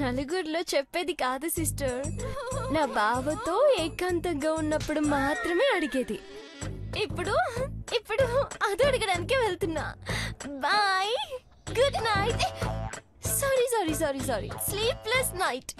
నలుగురిలో చెప్పేది కాదు సిస్టర్. నా బావతో ఏకాంతంగా ఉన్నప్పుడు మాత్రమే అడిగేది. ఇప్పుడు ఇప్పుడు అది అడగడానికే వెళ్తున్నా. Bye, good night. Sorry sorry sorry sorry, sleepless night.